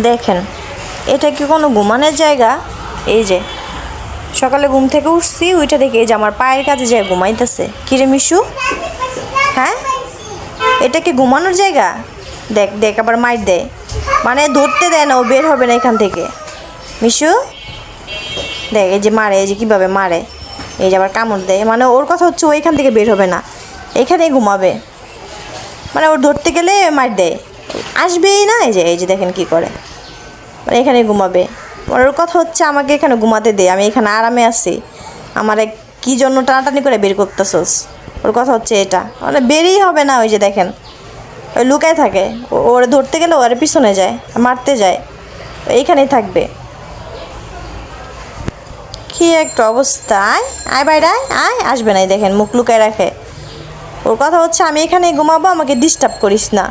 দেখেন, এটা কি কোনো ঘুমানোর জায়গা? এই যে সকালে ঘুম থেকে উঠছি, ওইটা দেখে এই যে আমার পায়ের কাছে যায় ঘুমাইতেছে। কিরে মিশু, হ্যাঁ এটা কি ঘুমানোর জায়গা? দেখ দেখ আবার মাইর দেয়, মানে ধরতে দেয় না, ও বের হবে না এখান থেকে। মিশু দেখ, এই যে মারে, এই যে কীভাবে মারে, এই যে আবার কামড় দেয়, মানে ওর কথা হচ্ছে ও এখান থেকে বের হবে না, এখানেই ঘুমাবে। মানে ওর ধরতে গেলে মার দেয়, আসবেই না। এই যে দেখেন কি করে, মানে এখানে ঘুমাবে। ওর কথা হচ্ছে আমাকে এখানে ঘুমাতে দে, আমি এখানে আরামে আছি, আমার কী জন্য টানাটানি করে বের করতেছস। ওর কথা হচ্ছে এটা, মানে বেরই হবে না। ওই যে দেখেন, ওই লুকায় থাকে, ওরে ধরতে গেলে ওরে পিছনে যায়, মারতে যায়, এইখানেই থাকবে। কী একটা অবস্থা! আয় আয় বাইরে আয়, আয় আসবে না। দেখেন মুখ লুকায় রাখে। ওর কথা হচ্ছে আমি এখানেই ঘুমাবো, আমাকে ডিস্টার্ব করিস না।